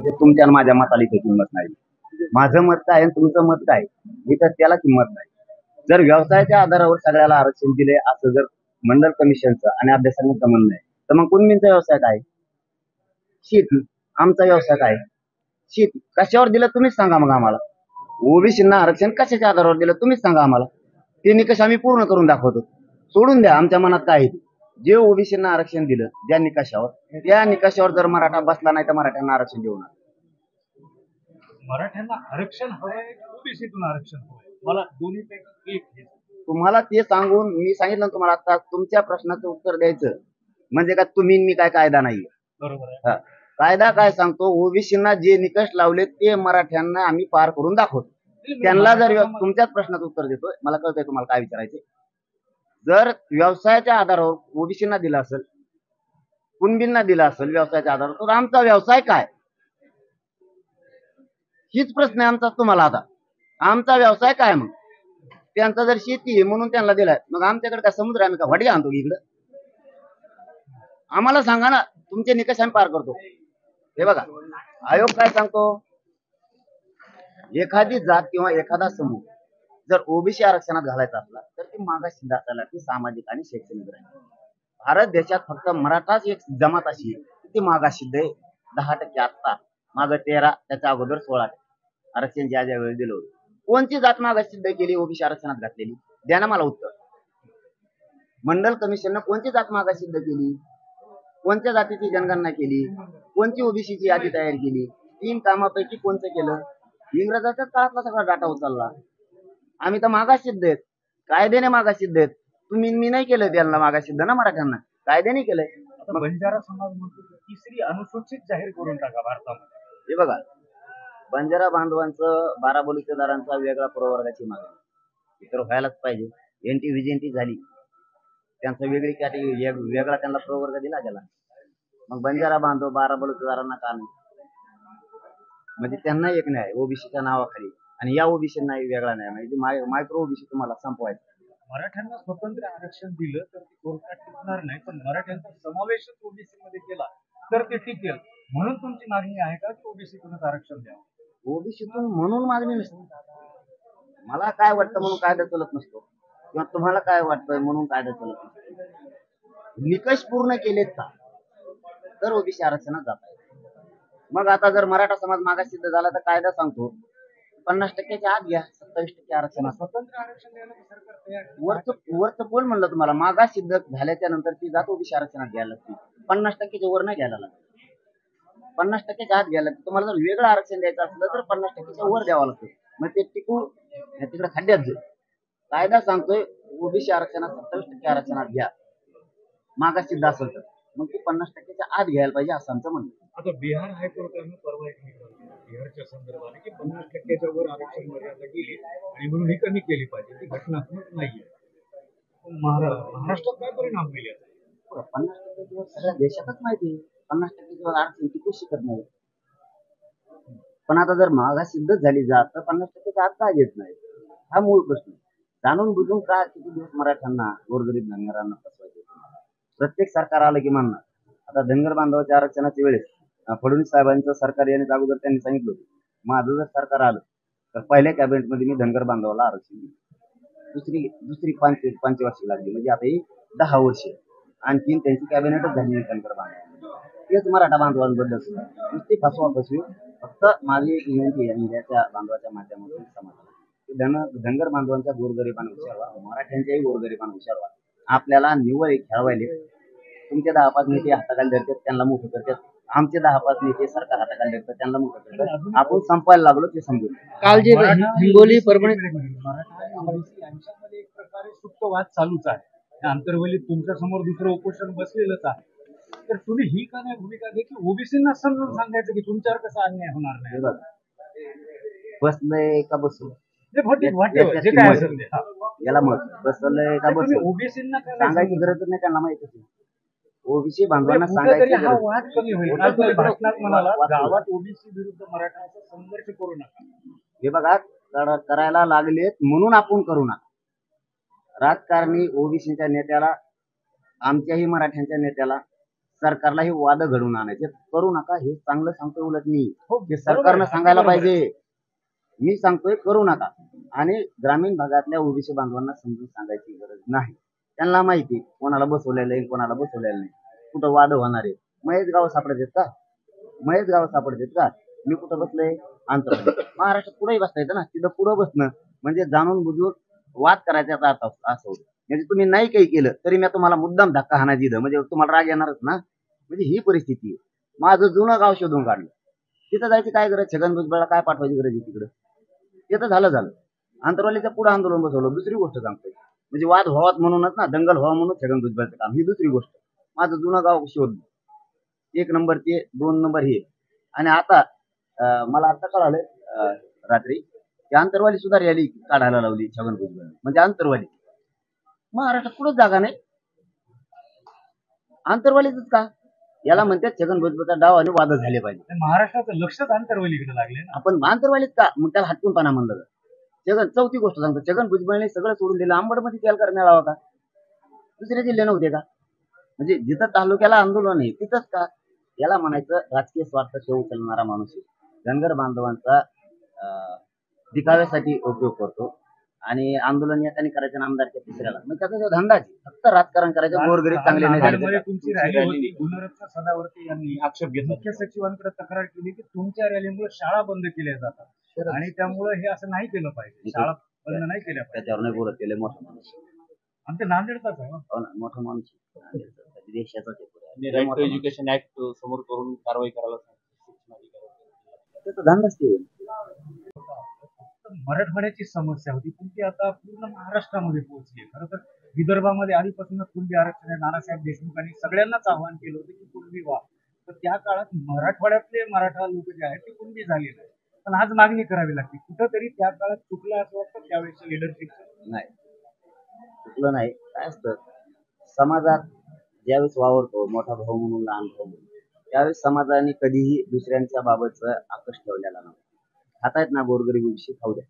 ते तुमच्या आणि माझ्या मताला इथे किंमत नाही. माझं मत काय आणि तुमचं मत काय इथं त्याला किंमत नाही. जर व्यवसायाच्या आधारावर सगळ्याला आरक्षण दिले असं जर मंडल कमिशनचं आणि अभ्यासाचं म्हणणं आहे, तर मग कुणबींचा व्यवसाय काय? शेती. आमचा व्यवसाय काय? शेती. कशावर दिलं तुम्हीच सांगा मग आम्हाला. ओबीसींना आरक्षण कशाच्या आधारावर दिलं तुम्हीच सांगा आम्हाला. ते निकष आम्ही पूर्ण करून दाखवतो. सोडून द्या आमच्या मनात काय आहे. जे ओबीसींना आरक्षण दिलं ज्या निकषावर, त्या निकषावर जर मराठा बसला नाही तर मराठ्यांना आरक्षण देऊ नका. मराठ्यांना आरक्षण हवंय, ओबीसीतून आरक्षण हवंय, मला दोन्हीपैकी एक. तुम्हाला ते सांगून मी सांगितलं तुम्हाला आता तुमच्या प्रश्नाचं उत्तर द्यायचं म्हणजे का तुम्ही मी काय कायदा नाही. बरोबर आहे. कायदा काय सांगतो, ओबीसींना जे निकष लावले ते मराठ्यांना आम्ही पार करून दाखवतो. त्यांना जर तुमच्याच प्रश्नाचं उत्तर देतोय, मला कळतंय तुम्हाला काय विचारायचे. जर व्यवसायाच्या आधारावर ओबीसींना दिला असेल, कुणबींना दिला असेल व्यवसायाच्या आधारावर, तर आमचा व्यवसाय काय? हीच प्रश्न आहे आमचा तुम्हाला. आता आमचा व्यवसाय काय? मग त्यांचा जर शेती आहे म्हणून त्यांना दिलाय, मग आमच्याकडे काय समुद्र आम्ही का वडी आणतो इकडं? आम्हाला सांगा ना, तुमचे निकष आम्ही पार करतो. हे बघा आयोग काय सांगतो, एखादी जात किंवा एखादा समूह जर ओबीसी आरक्षणात घालायचा असला तर ती मागास असायला ती सामाजिक आणि शैक्षणिक राहील. भारत देशात फक्त मराठाच एक जमात अशी ती मागासिद्ध आहे. 10% आत्ता, माग 13, त्याच्या अगोदर 16% आरक्षण ज्या ज्या वेळी दिलं होतं. कोणती जात मागासिद्ध केली ओबीसी आरक्षणात घातलेली? द्या ना मला उत्तर. मंडल कमिशननं कोणती जात मागासिद्ध केली? कोणत्या जातीची जनगणना केली? कोणती ओबीसीची यादी तयार केली? 3 कामापैकी कोणतं केलं? इंग्रजाच्याच काळातला सगळा डाटा उचलला. आम्ही तर मागासिद्ध आहेत, कायद्याने मागासिद्ध आहेत. तुम्ही मी नाही केलं त्यांना मागासिद्ध ना, मराठ्यांना कायद्याने केलंय. बंजारा समाज म्हणतो तिसरी अनुसूचित जाहीर करून टाका भारतामध्ये. हे बघा, बंजारा बांधवांचं 12 बलुतेदारांचा वेगळा प्रवर्गाची मागणी तर व्हायलाच पाहिजे. एनटी व्हिजेंटी झाली, त्यांचा वेगळी कॅटेगरी वेगळा त्यांना प्रवर्ग दिला गेला. मग बंजारा बांधव 12 बलुतेदारांना का नाही? म्हणजे त्यांना एक न्याय ओबीसीच्या नावाखाली आणि या ओबीसींना वेगळा न्याय, म्हणजे मायक्रो ओबीसी तुम्हाला संपवायचं. मराठ्यांना स्वतंत्र आरक्षण दिलं तर ते कोर्टात टिकणार नाही, पण मराठ्यांचा समावेश ओबीसी मध्ये केला तर ते टिकेल. म्हणून तुमची मागणी आहे का की ओबीसीतूनच आरक्षण द्यावं? ओबीसीतून म्हणून मागणी नसते. मला काय वाटतं म्हणून कायदा चलत नसतो, किंवा तुम्हाला काय वाटतंय म्हणून कायदा चलत नसतो. निकष पूर्ण केलेत का तर ओबीसी आरक्षणात जात आहे. मग आता जर मराठा समाज मागासिद्ध झाला तर कायदा सांगतो 50%च्या आत घ्या, 27% आरक्षण. स्वतंत्र आरक्षण द्यायला सरकार तयार. वरचं कोण म्हणलं तुम्हाला? मागासिद्ध झाल्याच्या नंतर ती जात ओबीसी आरक्षणात घ्यायला लागते. 50%च्या वर नाही घ्यायला लागत. 50%च्या आत घ्यायला लागतं. तुम्हाला जर वेगळं आरक्षण द्यायचं असलं तर 50%च्या वर द्यावं लागतं. मग ते टिकू तिकडे खड्ड्यात जाईल. कायदा सांगतोय ओबीसी आरक्षणात 27% आरक्षणात घ्या, मागासिद्ध असेल तर मग ती 50%च्या आत घ्यायला पाहिजे असं आमचं म्हणणं. आता बिहार हायकोर्टानं परवा एक निकाल दिला बिहारच्या संदर्भाने की 50%च्या वर आरक्षण मर्यादा गेली आणि म्हणून ही कमी केली पाहिजे. ती घटनात्मक नाहीये. महाराष्ट्रात काय परिणाम होईल याचा? 50%च्या वर सगळ्या देशातच माहिती आहे 50%च्या वर आरक्षण टिकू शकत नाही. पण आता जर मागासिद्ध झाली जात तर 50%च्या आत का घेत नाही, हा मूळ प्रश्न. जाणून बुजून का किती दिवस मराठ्यांना गोरगरीब धनगरांना फसवायचे? प्रत्येक सरकार आलं की म्हणणार. आता धनगर बांधवाच्या आरक्षणाच्या वेळेस फडणवीस साहेबांचं सरकार येण्याच्या अगोदर त्यांनी सांगितलं होतं माझं जर सरकार आलं तर पहिल्या कॅबिनेटमध्ये मी धनगर बांधवाला आरक्षण दिलं. दुसरी 5 वर्ष लागली, म्हणजे आता ही 10 वर्ष आणखीन त्यांची कॅबिनेटच झाली धनगर बांधव. तेच मराठा बांधवांबद्दल नुसती फसवी. फक्त माझी एक विनंती आहे मीडियाच्या बांधवाच्या माध्यमातून समाजाला, धनगर बांधवांच्या गोरगरिबांना विचारवा, मराठ्यांच्याही गोरगरिबांना विचारवा. आपल्याला निव्वळ एक खेळवायले. तुमचे 10-5 नेते हाताखाली धरतात त्यांना मोठं करतात, आमचे 10-5 नेते सरकार हाताखाली धरतात त्यांना मोठं करतात. आपण संपायला लागलो ते समजून. काल जे हिंगोली परभणी मराठा आणि ओबीसी यांच्यामध्ये एक प्रकारे सुप्त वाद चालूच आहे. अंतर्वलीत तुमच्या समोर दुसरं उपोषण बसलेलंच आहे. तर तुम्ही ही का नाही भूमिका घे की ओबीसींना समजून सांगायचं की तुमच्यावर कसा अन्याय होणार नाही? बसलंय का बसू याला मत बसलंय का बसू ओबीसींना सांगायची गरज नाही, त्यांना माहिती आहे. ओबीसी बांधवांना सांगायची हा वाद कमी होईल. भाषणात म्हणाला गावात ओबीसी विरुद्ध मराठा असा संघर्ष करू नका. हे बघा करायला लागलेत म्हणून आपण करू नका. राजकारणी ओबीसीच्या नेत्याला, आमच्याही मराठ्यांच्या नेत्याला सरकारला हे वाद घडवून आणायचे करू नका हे चांगलं सांगतोय उलट मी हो, हे बरोबर सरकारनं आहे, सांगायला बरोबर आहे. पाहिजे. मी सांगतोय करू नका आणि ग्रामीण भागातल्या ओबीसी बांधवांना समजून सांगायची गरज नाही. त्यांना माहिती कोणाला बसवलेलं आहे कोणाला बसवलेलं नाही, कुठं वाद होणार आहे. महेश गाव सापडतात का? महेश गाव सापडतात का? मी कुठं बसलोय आंतरवाली. महाराष्ट्रात पुढेही बसता येतं ना, तिथं पुढं बसणं म्हणजे जाणून बुजून वाद करायचा अर्थ असं होतं. म्हणजे तुम्ही नाही काही केलं तरी मी तुम्हाला मुद्दाम धक्का हाना दिलं म्हणजे तुम्हाला राग येणारच ना. म्हणजे ही परिस्थिती आहे. माझं जुनं गाव शोधून काढलं, तिथं जायची काय गरज? छगन भुजबळला काय पाठवायची गरज आहे तिकडं? ते तर झालं. आंतरवालीच्या पुढे आंदोलन बसवलं. दुसरी गोष्ट सांगतोय म्हणजे वाद व्हावात म्हणूनच ना, दंगल व्हावा म्हणून छगन भुजबळचं काम. ही दुसरी गोष्ट. माझं जुनं गाव शोधलं. 1 नंबर ते 2 नंबर हे. आणि आता मला आता कळालं रात्री की आंतरवाली सुद्धा रॅली काढायला लावली छगन भुजबळ. म्हणजे आंतरवाली महाराष्ट्रात कुठंच जागा नाही. आंतरवालीच का? याला म्हणतात छगन भुजबळचा डाव आणि वाद झाले पाहिजे. महाराष्ट्राचं लक्षच आंतरवलीकडे लागले ना. आपण आंतरवालीत का? मग त्याला हटकूनपणा म्हणलं जातं. चौथी गोष्ट सांगतो, छगन भुजबळने सगळं सोडून दिलं. अंबडमध्ये तेल करण्याला होता, दुसरे जिल्हे नव्हते का? म्हणजे जिथं तालुक्याला आंदोलन आहे तिथंच का? याला म्हणायचं राजकीय स्वार्थ ठेवून चालणारा माणूस आहे. धनगर बांधवांचा दिखाव्यासाठी उपयोग करतो आणि आंदोलन याच्याने करायचं आमदारच्या तिसऱ्याला. मग त्याचा जो धंदा आहे फक्त राजकारण करायचं, गोरगरीब चांगले नाही झाले. नांदेडमध्ये तुमची रॅली होती. गुणरत्न सदावर्ते यांनी आक्षेप घेतला, मुख्य सचिवांकडे तक्रार केली की तुमच्या रॅलीमुळे शाळा बंद केल्या जातात आणि त्यामुळे हे असं नाही केलं पाहिजे, शाळा बंद नाही केल्या पाहिजे. त्याच्यावर नाही बोलत केले. मोठा माणूस आमच्या नांदेडचाच आहे. हो ना, मोठा माणूस देशाचाच आहे. राईट टू एज्युकेशन ऍक्ट समोर करून कारवाई करायला त्याचा धंदाच ते. मराठवाड्याची समस्या होती पण ती आता पूर्ण महाराष्ट्रामध्ये पोहोचली. खरं तर विदर्भामध्ये आधीपासूनच कुणबी आरक्षण आहे. नानासाहेब देशमुखांनी सगळ्यांनाच आवाहन केलं होतं की कुणबी व्हा. तर त्या काळात मराठवाड्यातले मराठा लोक जे आहेत ते कुणबी झाले नाही. पण आज मागणी करावी लागते. कुठंतरी त्या काळात चुकलं असं वाटतं त्यावेळेस लिडरशिप नाही, चुकलं नाही. काय असतं समाजात ज्यावेळेस वावरतो मोठा भाऊ म्हणून लहान भाऊ म्हणून, त्यावेळेस समाजाने कधीही दुसऱ्यांच्या बाबतचं आकर्ष ठेवलेला नव्हता. खातायत ना गोरगरिबीविषयी खाऊ द्या,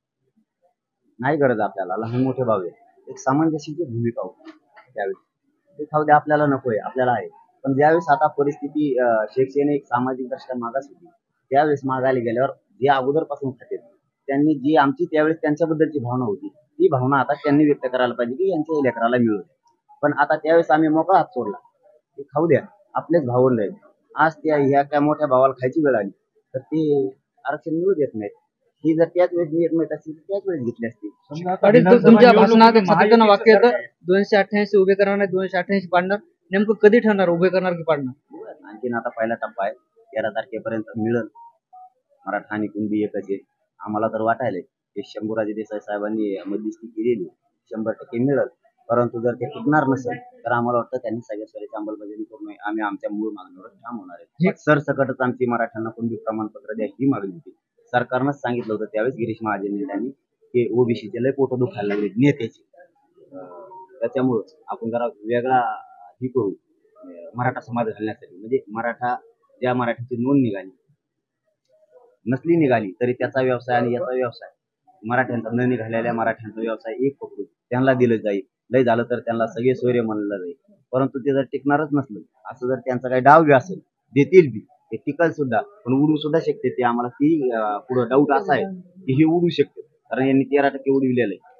नाही गरज आपल्याला. लहान मोठे भाऊ आहे एक सामंजस्याची भूमिका होती त्यावेळेस. ते खाऊ द्या, आपल्याला नकोय, आपल्याला आहे. पण ज्यावेळेस आता परिस्थिती शैक्षणिक सामाजिक दृष्ट्या मागास होती, त्यावेळेस मागायला गेल्यावर जे अगोदरपासून खाते त्यांनी जी आमची त्यावेळेस त्यांच्याबद्दलची भावना होती ती भावना आता त्यांनी व्यक्त करायला पाहिजे की यांच्या लेकराला मिळू द्या. पण आता त्यावेळेस आम्ही मोकळा हात सोडला, ते खाऊ द्या, आपलेच भावंड आहेत. आज त्या ह्या काय मोठ्या भावाला खायची वेळ आली तर ते आरक्षण मिळू देत नाहीत. ही जर त्याच वेळेस निर्णय मिळत असतील तर त्याच वेळेस घेतली असतील. तुमच्या भाषणात एक सातत्यानं वाक्य येतं 288 उभे करणार नाही, 288 पाडणार. नेमकं कधी ठरणार उभे करणार की पाडणार? आणखीन आता पहिला टप्पा आहे, 13 तारखेपर्यंत मिळेल. मराठा आणि कुणबी एकच आहे. आम्हाला तर वाटायलंय की शंभूराजे देसाई साहेबांनी मध्यस्थी केलेली 100% मिळेल. परंतु जर ते टिकणार नसेल तर आम्हाला वाटतं त्यांनी सगळ्या स्वराची अंमलबजावणी करू नये. आम्ही आमच्या मूळ मागणीवर ठाम होणार आहे. सरसकटच आमची मराठ्यांना कुणबी प्रमाणपत्र द्या ही मागणी होती. सरकारनंच सांगितलं होतं त्यावेळेस गिरीश महाजन यांनी की ओबीसीचे लय पोटं दुखायला लागले नेत्याचे. त्याच्यामुळं आपण जरा वेगळा ही करू मराठा समाज घालण्यासाठी. म्हणजे मराठा ज्या मराठीची नोंद निघाली तरी त्याचा व्यवसाय आणि याचा व्यवसाय मराठ्यांचा न निघालेल्या मराठ्यांचा व्यवसाय एक पकडून त्यांना दिलं जाईल. लय झालं तर त्यांना सगळे सोयरे म्हणलं जाईल. परंतु ते जर टिकणारच नसलं, असं जर त्यांचा काही डाव बी असेल, देतील बी, ते टिकल सुद्धा पण उडू सुद्धा शकते. ते आम्हाला ती पुढे डाऊट असा आहे की हे उडू शकते कारण यांनी 13% उडविलेलं आहे.